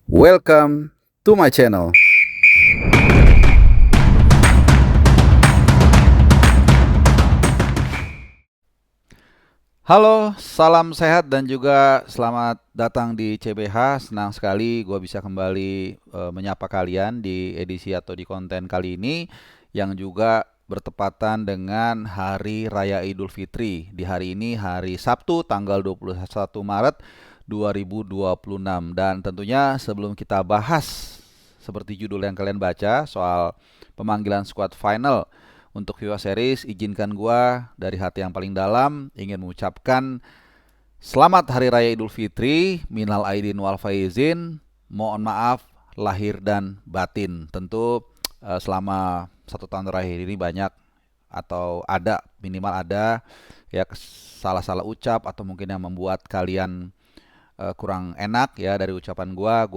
Welcome to my channel. Halo, salam sehat dan juga selamat datang di CBH. Senang sekali gue bisa kembali menyapa kalian di edisi atau di konten kali ini yang juga bertepatan dengan Hari Raya Idul Fitri. Di hari ini hari Sabtu tanggal 21 Maret 2026. Dan tentunya sebelum kita bahas seperti judul yang kalian baca soal pemanggilan squad final untuk FIFA Series, izinkan gua dari hati yang paling dalam ingin mengucapkan selamat Hari Raya Idul Fitri, minal aidin wal faizin, mohon maaf lahir dan batin. Tentu selama 1 tahun terakhir ini banyak atau ada minimal ada ya salah-salah ucap atau mungkin yang membuat kalian kurang enak ya dari ucapan gua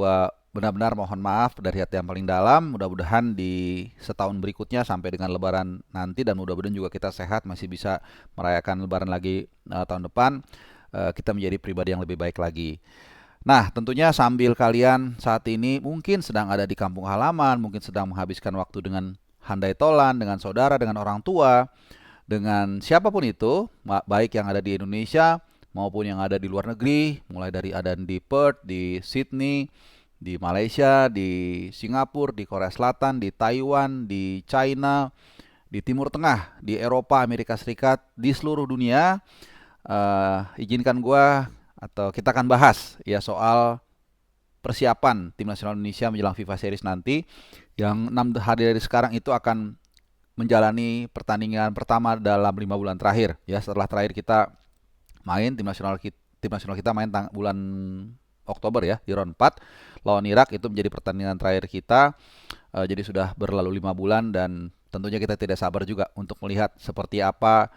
benar-benar mohon maaf dari hati yang paling dalam. Mudah-mudahan di setahun berikutnya sampai dengan lebaran nanti dan mudah-mudahan juga kita sehat masih bisa merayakan lebaran lagi tahun depan, kita menjadi pribadi yang lebih baik lagi. Nah, tentunya sambil kalian saat ini mungkin sedang ada di kampung halaman, mungkin sedang menghabiskan waktu dengan handai tolan, dengan saudara, dengan orang tua, dengan siapapun itu, baik yang ada di Indonesia maupun yang ada di luar negeri, mulai dari ada di Perth, di Sydney, di Malaysia, di Singapura, di Korea Selatan, di Taiwan, di China, di Timur Tengah, di Eropa, Amerika Serikat, di seluruh dunia. Izinkan gua atau kita akan bahas ya soal persiapan tim nasional Indonesia menjelang FIFA Series nanti yang 6 hari dari sekarang itu akan menjalani pertandingan pertama dalam 5 bulan terakhir ya setelah terakhir kita main tim nasional kita main bulan Oktober ya di round 4 lawan Irak itu menjadi pertandingan terakhir kita. Jadi sudah berlalu 5 bulan dan tentunya kita tidak sabar juga untuk melihat seperti apa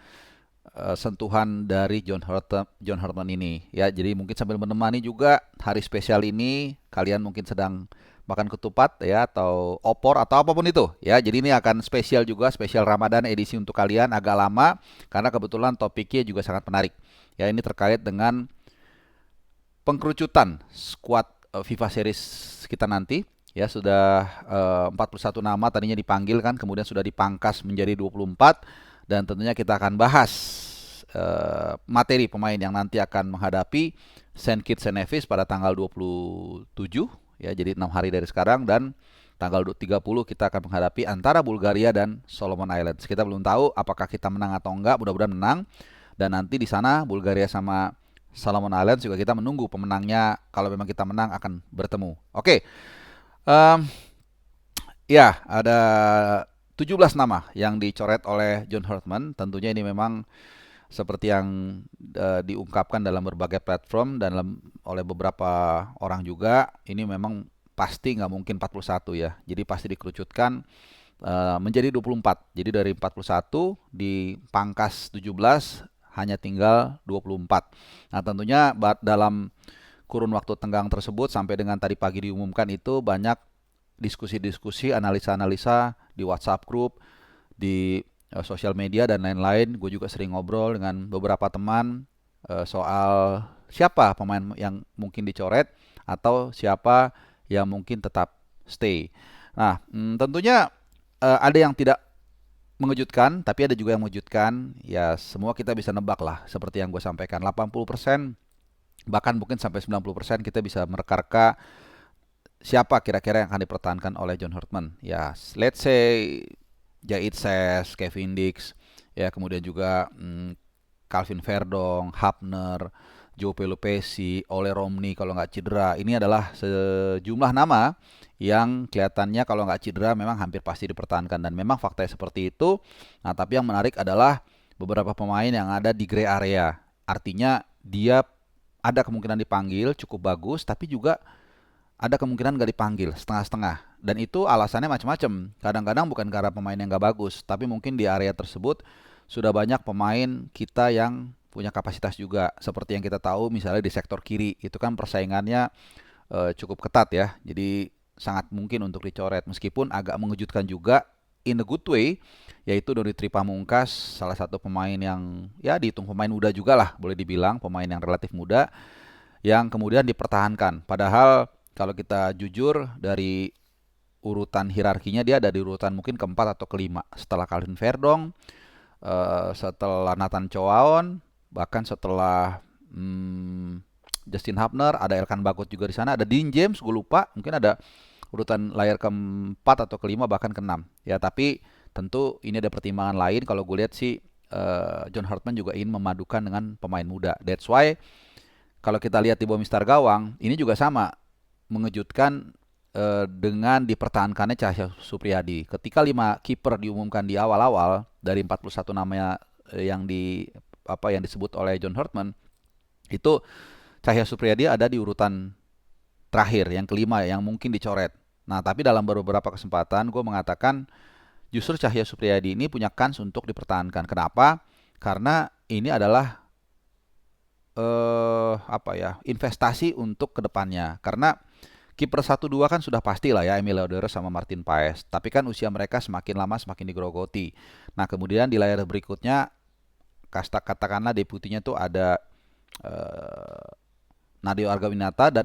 sentuhan dari John Hartman ini ya. Jadi mungkin sambil menemani juga hari spesial ini kalian mungkin sedang makan ketupat ya atau opor atau apapun itu ya. Jadi ini akan spesial juga, spesial Ramadan edisi untuk kalian agak lama karena kebetulan topiknya juga sangat menarik. Ya ini terkait dengan pengkerucutan skuad FIFA Series kita nanti ya sudah 41 nama tadinya dipanggil kan kemudian sudah dipangkas menjadi 24 dan tentunya kita akan bahas materi pemain yang nanti akan menghadapi Saint Kitts and Nevis pada tanggal 27 ya jadi 6 hari dari sekarang dan tanggal 30 kita akan menghadapi antara Bulgaria dan Solomon Islands. Kita belum tahu apakah kita menang atau enggak, mudah-mudahan menang dan nanti di sana Bulgaria sama Solomon Islands juga kita menunggu pemenangnya. Kalau memang kita menang akan bertemu. Oke. Um, ya, ada 17 nama yang dicoret oleh John Hartman. Tentunya ini memang seperti yang diungkapkan dalam berbagai platform dan oleh beberapa orang juga. Ini memang pasti nggak mungkin 41 ya. Jadi pasti dikerucutkan menjadi 24. Jadi dari 41 dipangkas 17 hanya tinggal 24. Nah tentunya dalam kurun waktu tenggang tersebut sampai dengan tadi pagi diumumkan itu banyak diskusi-diskusi, analisa-analisa di WhatsApp group, di sosial media dan lain-lain. Gue juga sering ngobrol dengan beberapa teman soal siapa pemain yang mungkin dicoret atau siapa yang mungkin tetap stay. Nah tentunya ada yang tidak mengejutkan, tapi ada juga yang mengejutkan. Ya, semua kita bisa nebak lah. Seperti yang gue sampaikan, 80%, bahkan mungkin sampai 90% kita bisa mereka-reka siapa kira-kira yang akan dipertahankan oleh John Hartman. Ya, let's say Jait Ses, Kevin Dix, ya kemudian juga Calvin Verdong, Hapner, Joe Pelupesi, Ole Romney kalau nggak cedera. Ini adalah sejumlah nama yang kelihatannya kalau nggak cedera memang hampir pasti dipertahankan dan memang faktanya seperti itu. Nah tapi yang menarik adalah beberapa pemain yang ada di gray area. Artinya dia ada kemungkinan dipanggil cukup bagus tapi juga ada kemungkinan nggak dipanggil setengah-setengah. Dan itu alasannya macam-macam. Kadang-kadang bukan karena pemain yang nggak bagus, tapi mungkin di area tersebut sudah banyak pemain kita yang punya kapasitas juga. Seperti yang kita tahu misalnya di sektor kiri itu kan persaingannya cukup ketat ya. Jadi sangat mungkin untuk dicoret meskipun agak mengejutkan juga in a good way yaitu Doni Tripamungkas, salah satu pemain yang ya dihitung pemain muda juga lah boleh dibilang, pemain yang relatif muda yang kemudian dipertahankan. Padahal kalau kita jujur dari urutan hierarkinya dia ada di urutan mungkin keempat atau kelima setelah Calvin Verdong, setelah Nathan Choaon, bahkan setelah Justin Hubner, ada Elkan Bagot juga di sana, ada Dean James, gue lupa, mungkin ada urutan layar keempat atau kelima bahkan keenam. Ya tapi tentu ini ada pertimbangan lain. Kalau gue lihat sih John Hartman juga ingin memadukan dengan pemain muda. That's why kalau kita lihat di bawah Mister Gawang, ini juga sama mengejutkan dengan dipertahankannya Cahya Supriyadi. Ketika 5 kiper diumumkan di awal-awal dari 41 nama yang yang disebut oleh John Hartman, itu Cahya Supriyadi ada di urutan terakhir, yang kelima yang mungkin dicoret. Nah, tapi dalam beberapa kesempatan gue mengatakan justru Cahya Supriyadi ini punya kans untuk dipertahankan. Kenapa? Karena ini adalah investasi untuk kedepannya. Karena kiper 1-2 kan sudah pasti lah ya, Emil Laudere sama Martin Paes. Tapi kan usia mereka semakin lama semakin digerogoti. Nah kemudian di layar berikutnya, katakanlah deputinya tuh ada Nadeo Argawinata dan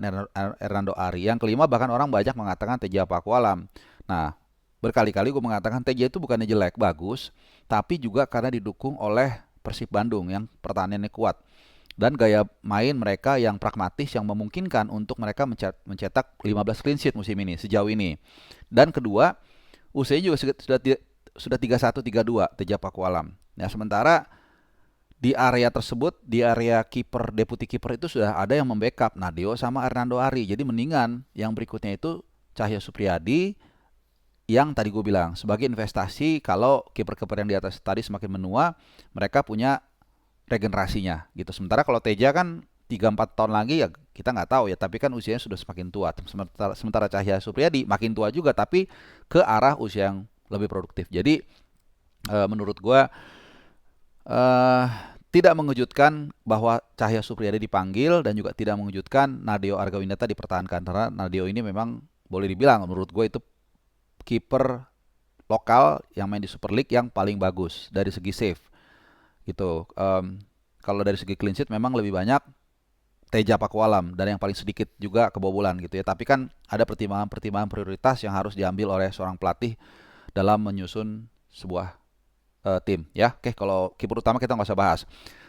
Hernando Ari. Yang kelima bahkan orang banyak mengatakan Teja Pakualam. Nah berkali-kali gue mengatakan Teja itu bukannya jelek, bagus. Tapi juga karena didukung oleh Persib Bandung yang pertahanannya kuat. Dan gaya main mereka yang pragmatis yang memungkinkan untuk mereka mencetak 15 clean sheet musim ini sejauh ini. Dan kedua, usianya juga sudah 31 32 Teja Pakualam. Nah, sementara di area tersebut, di area kiper deputi kiper itu sudah ada yang membackup Nadeo sama Hernando Ari. Jadi mendingan yang berikutnya itu Cahya Supriyadi yang tadi gue bilang sebagai investasi kalau kiper-kiper yang di atas tadi semakin menua, mereka punya regenerasinya gitu. Sementara kalau Teja kan 3-4 tahun lagi ya kita nggak tahu ya, tapi kan usianya sudah semakin tua. Sementara Cahya Supriyadi makin tua juga tapi ke arah usia yang lebih produktif. Jadi menurut gua tidak mengejutkan bahwa Cahya Supriyadi dipanggil dan juga tidak mengejutkan Nadeo Argawinata dipertahankan, karena Nadeo ini memang boleh dibilang menurut gue itu kiper lokal yang main di Super League yang paling bagus dari segi save gitu. Kalau dari segi clean sheet memang lebih banyak Teja Pakualam dan yang paling sedikit juga kebobolan gitu ya. Tapi kan ada pertimbangan-pertimbangan prioritas yang harus diambil oleh seorang pelatih dalam menyusun sebuah tim ya. Oke, kalau kiper utama kita nggak usah bahas.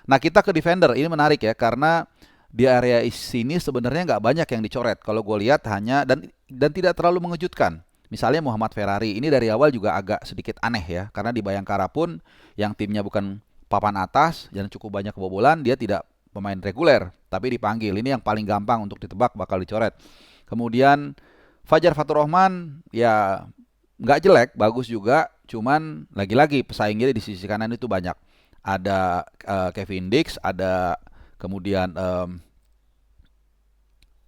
Nah kita ke defender, ini menarik ya karena di area sini sebenarnya nggak banyak yang dicoret. Kalau gue lihat hanya dan tidak terlalu mengejutkan. Misalnya Muhammad Ferrari ini dari awal juga agak sedikit aneh ya, karena di Bayangkara pun yang timnya bukan papan atas dan cukup banyak kebobolan, dia tidak pemain reguler tapi dipanggil. Ini yang paling gampang untuk ditebak bakal dicoret. Kemudian Fajar Faturrahman ya nggak jelek, bagus juga, cuman lagi-lagi pesaingnya di sisi kanan itu banyak. Ada Kevin Dix, ada kemudian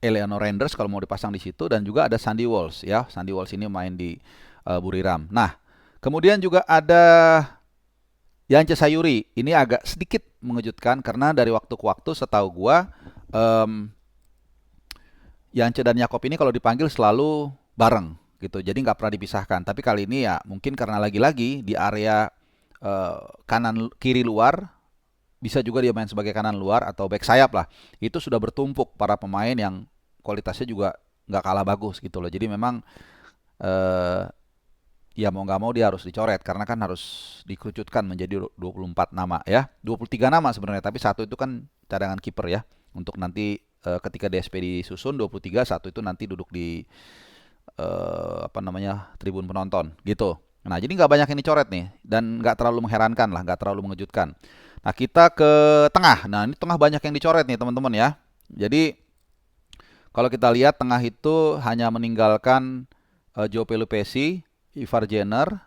Eleanor Renders kalau mau dipasang di situ, dan juga ada Sandy Walsh ya. Sandy Walsh ini main di Buriram. Nah, kemudian juga ada Yance Sayuri. Ini agak sedikit mengejutkan karena dari waktu ke waktu setahu gua Yance dan Yakob ini kalau dipanggil selalu bareng gitu. Jadi nggak pernah dipisahkan. Tapi kali ini ya mungkin karena lagi-lagi di area kanan kiri luar, bisa juga dia main sebagai kanan luar atau back sayap lah. Itu sudah bertumpuk para pemain yang kualitasnya juga nggak kalah bagus gitu loh. Jadi memang ya mau nggak mau dia harus dicoret karena kan harus dikerucutkan menjadi 24 nama ya. 23 nama sebenarnya, tapi satu itu kan cadangan kiper ya. Untuk nanti ketika DSP disusun 23, satu itu nanti duduk di tribun penonton gitu. Nah, jadi nggak banyak yang dicoret nih dan nggak terlalu mengherankan lah, nggak terlalu mengejutkan. Nah, kita ke tengah. Nah, ini tengah banyak yang dicoret nih teman-teman ya. Jadi kalau kita lihat tengah itu hanya meninggalkan Joe Pelupesi, Ivar Jenner,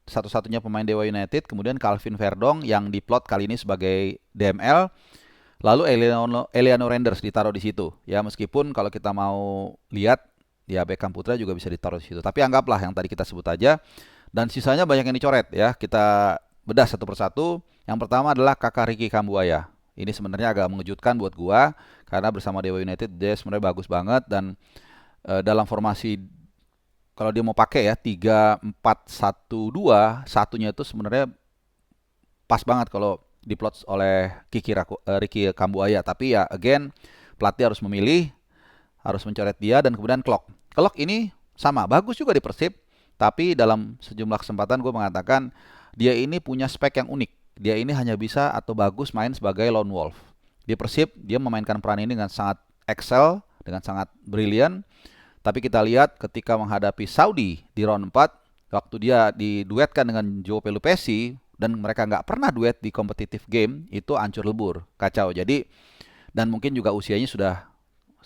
satu-satunya pemain Dewa United, kemudian Calvin Verdong yang diplot kali ini sebagai DML, lalu Eleanor Renders ditaruh di situ. Ya meskipun kalau kita mau lihat ya Beckham Putra juga bisa ditaruh di situ. Tapi anggaplah yang tadi kita sebut aja. Dan sisanya banyak yang dicoret ya. Kita bedah satu persatu. Yang pertama adalah kakak Ricky Kambuaya. Ini sebenarnya agak mengejutkan buat gua karena bersama Dewa United dia sebenarnya bagus banget, dan dalam formasi kalau dia mau pakai ya 3-4-1-2, satunya itu sebenarnya pas banget kalau diplot oleh Ricky Kambuaya. Tapi ya again pelatih harus memilih harus mencoret dia. Dan kemudian Klok. Klok ini sama, bagus juga di Persib, tapi dalam sejumlah kesempatan gue mengatakan dia ini punya spek yang unik. Dia ini hanya bisa atau bagus main sebagai lone wolf. Di Persib dia memainkan peran ini dengan sangat excel, dengan sangat brilian. Tapi kita lihat ketika menghadapi Saudi di round 4, waktu dia diduetkan dengan Joe Pelupesi, dan mereka nggak pernah duet di competitive game, itu hancur lebur, kacau. Jadi, dan mungkin juga usianya sudah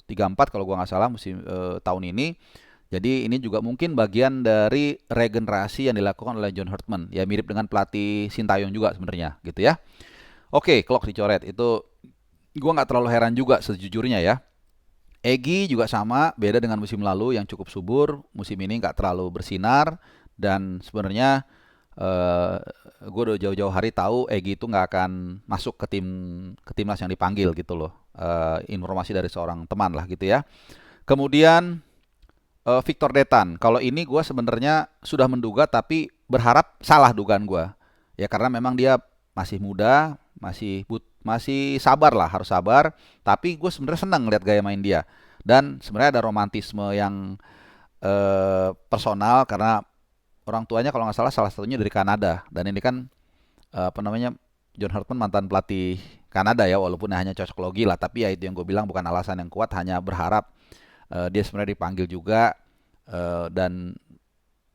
34 kalau gua nggak salah musim tahun ini. Jadi ini juga mungkin bagian dari regenerasi yang dilakukan oleh John Hurtman. Ya mirip dengan pelatih Sintayong juga sebenarnya gitu ya. Oke, Klok dicoret. Itu gua nggak terlalu heran juga sejujurnya ya. Egy juga sama, beda dengan musim lalu yang cukup subur. Musim ini nggak terlalu bersinar. Dan sebenarnya gue udah jauh-jauh hari tahu Egy itu nggak akan masuk ke timnas yang dipanggil gitu loh. Informasi dari seorang teman lah gitu ya. Kemudian Victor Detan. Kalau ini gue sebenarnya sudah menduga tapi berharap salah dugaan gue. Ya karena memang dia masih muda, masih sabar lah, harus sabar. Tapi gue sebenarnya senang lihat gaya main dia. Dan sebenarnya ada romantisme yang personal karena orang tuanya kalau nggak salah satunya dari Kanada. Dan ini kan apa namanya, John Hurtman mantan pelatih Kanada ya, walaupun hanya cocok logi lah. Tapi ya itu yang gue bilang bukan alasan yang kuat, hanya berharap dia sebenarnya dipanggil juga. Dan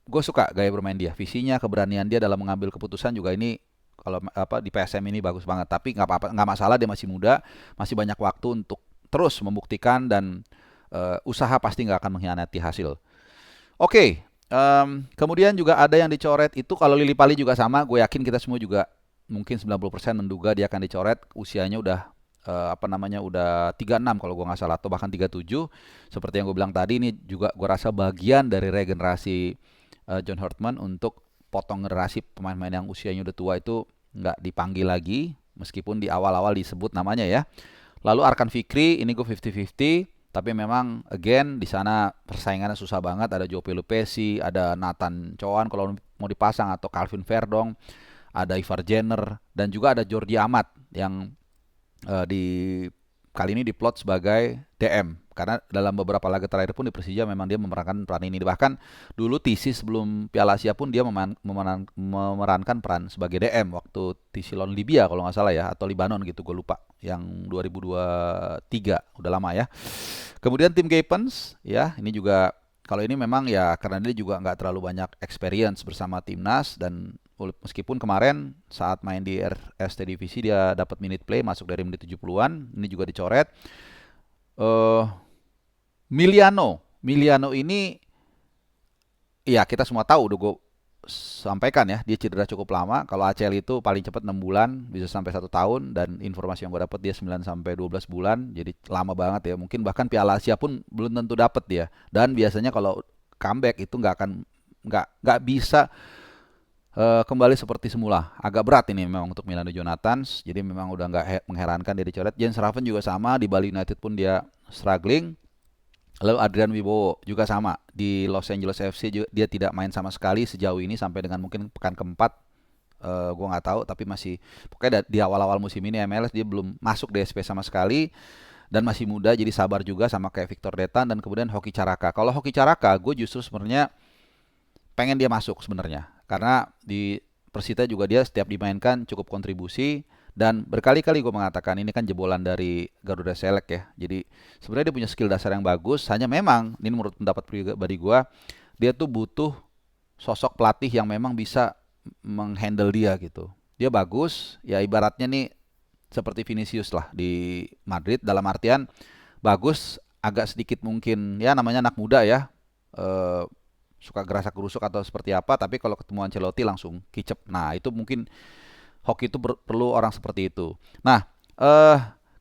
gue suka gaya bermain dia, visinya, keberanian dia dalam mengambil keputusan juga ini kalau apa di PSM ini bagus banget. Tapi nggak apa-apa, nggak masalah, dia masih muda, masih banyak waktu untuk terus membuktikan, dan usaha pasti nggak akan mengkhianati hasil. Oke, kemudian juga ada yang dicoret itu kalau Lili Pali juga sama. Gue yakin kita semua juga mungkin 90% menduga dia akan dicoret. Usianya udah apa namanya, udah 36 kalau gue nggak salah, atau bahkan 37. Seperti yang gue bilang tadi, ini juga gue rasa bagian dari regenerasi John Hurtman untuk potong generasi pemain-pemain yang usianya udah tua itu nggak dipanggil lagi, meskipun di awal-awal disebut namanya ya. Lalu Arkan Fikri, ini gue 50-50. Tapi memang again di sana persaingannya susah banget. Ada Joe Pelupesi, ada Nathan Chowan kalau mau dipasang, atau Calvin Verdong, ada Ivar Jenner, dan juga ada Jordi Amat yang di kali ini diplot sebagai DM. Karena dalam beberapa laga terakhir pun di Persija memang dia memerankan peran ini. Bahkan dulu TC sebelum Piala Asia pun dia memerankan peran sebagai DM waktu TC lawan Libya kalau nggak salah ya, atau Libanon gitu, gue lupa. Yang 2023, udah lama ya. Kemudian tim Gapens ya, ini juga kalau ini memang ya karena dia juga nggak terlalu banyak experience bersama timnas, dan meskipun kemarin saat main di RST Divisi dia dapat minute play, masuk dari menit 70-an, ini juga dicoret. Miliano ini ya kita semua tahu, udah gue sampaikan ya, dia cedera cukup lama. Kalau ACL itu paling cepat 6 bulan, bisa sampai 1 tahun, dan informasi yang gue dapat dia 9 sampai 12 bulan. Jadi lama banget ya. Mungkin bahkan Piala Asia pun belum tentu dapat dia. Dan biasanya kalau comeback itu nggak bisa kembali seperti semula. Agak berat ini memang untuk Milano Jonathans. Jadi memang udah nggak mengherankan dia dicoret. Jens Raven juga sama, di Bali United pun dia struggling. Lalu Adrian Wibowo juga sama, di Los Angeles FC juga, dia tidak main sama sekali sejauh ini sampai dengan mungkin pekan keempat. Gue nggak tahu, tapi masih pokoknya di awal-awal musim ini MLS dia belum masuk DSP sama sekali, dan masih muda, jadi sabar juga sama kayak Victor Detan. Dan kemudian Hoki Caraka. Kalau Hoki Caraka, gue justru sebenarnya pengen dia masuk sebenarnya, karena di Persita juga dia setiap dimainkan cukup kontribusi. Dan berkali-kali gue mengatakan ini kan jebolan dari Garuda Select ya. Jadi sebenarnya dia punya skill dasar yang bagus. Hanya memang, ini menurut pendapat pribadi gue, dia tuh butuh sosok pelatih yang memang bisa menghandle dia gitu. Dia bagus, ya ibaratnya nih seperti Vinicius lah di Madrid. Dalam artian bagus, agak sedikit mungkin ya namanya anak muda ya. Suka gerasak gerusuk atau seperti apa. Tapi kalau ketemu Ancelotti langsung kicep. Nah itu mungkin Hoki itu perlu orang seperti itu. Nah,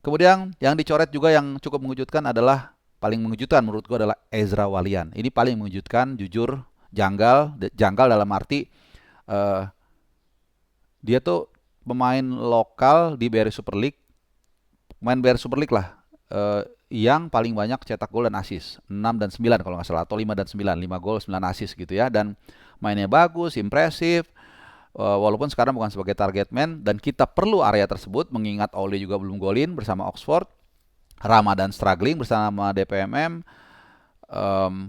kemudian yang dicoret juga yang cukup mengejutkan adalah, paling mengejutkan menurut gue adalah Ezra Walian. Ini paling mengejutkan, jujur, janggal dalam arti dia tuh pemain lokal di BRI Super League, main BRI Super League lah, yang paling banyak cetak gol dan assist, 6 dan 9 kalau nggak salah, atau 5 dan 9, 5 gol 9 assist gitu ya. Dan mainnya bagus, impresif. Walaupun sekarang bukan sebagai target man, dan kita perlu area tersebut mengingat Ole juga belum golin bersama Oxford. Ramadan struggling bersama DPMM,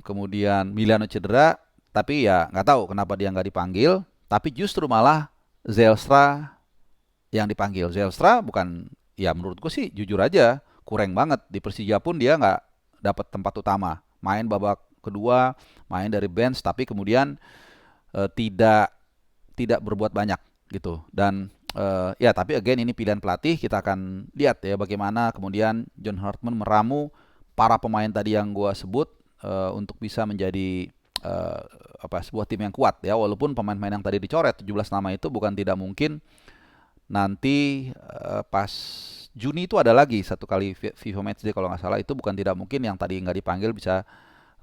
kemudian Miliano cedera, tapi ya nggak tahu kenapa dia nggak dipanggil, tapi justru malah Zelstra yang dipanggil. Zelstra bukan, ya menurutku sih jujur aja kurang banget di Persija pun dia nggak dapat tempat utama. Main babak kedua, main dari bench, tapi kemudian tidak tidak berbuat banyak gitu. Dan ya tapi again ini pilihan pelatih, kita akan lihat ya bagaimana kemudian John Hartman meramu para pemain tadi yang gua sebut untuk bisa menjadi uh, sebuah tim yang kuat ya. Walaupun pemain-pemain yang tadi dicoret 17 nama itu bukan tidak mungkin nanti pas Juni itu ada lagi satu kali FIFA Matchday kalau nggak salah, itu bukan tidak mungkin yang tadi nggak dipanggil bisa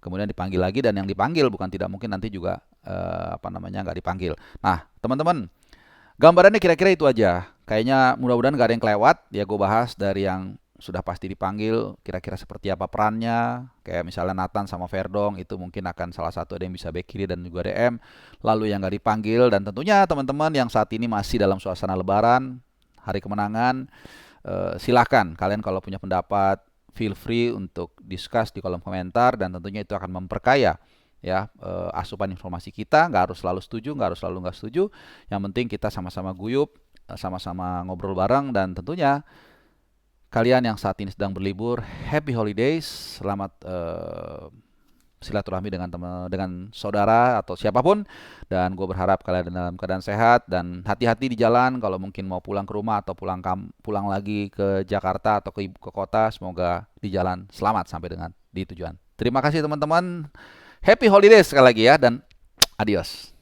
kemudian dipanggil lagi, dan yang dipanggil bukan tidak mungkin nanti juga nggak dipanggil. Nah teman-teman, gambarannya kira-kira itu aja. Kayaknya mudah-mudahan gak ada yang kelewat. Ya gue bahas dari yang sudah pasti dipanggil, kira-kira seperti apa perannya. Kayak misalnya Nathan sama Verdong, itu mungkin akan salah satu ada yang bisa back kiri dan juga DM. Lalu yang gak dipanggil, dan tentunya teman-teman yang saat ini masih dalam suasana lebaran, hari kemenangan, silakan kalian kalau punya pendapat, feel free untuk discuss di kolom komentar, dan tentunya itu akan memperkaya ya asupan informasi kita. Nggak harus selalu setuju, nggak harus selalu nggak setuju, yang penting kita sama-sama guyup, sama-sama ngobrol bareng. Dan tentunya kalian yang saat ini sedang berlibur, happy holidays, selamat silaturahmi dengan teman, dengan saudara atau siapapun. Dan gue berharap kalian dalam keadaan sehat, dan hati-hati di jalan kalau mungkin mau pulang ke rumah atau pulang lagi ke Jakarta atau ke kota. Semoga di jalan selamat sampai dengan di tujuan. Terima kasih teman-teman. Happy holidays sekali lagi ya, dan adios.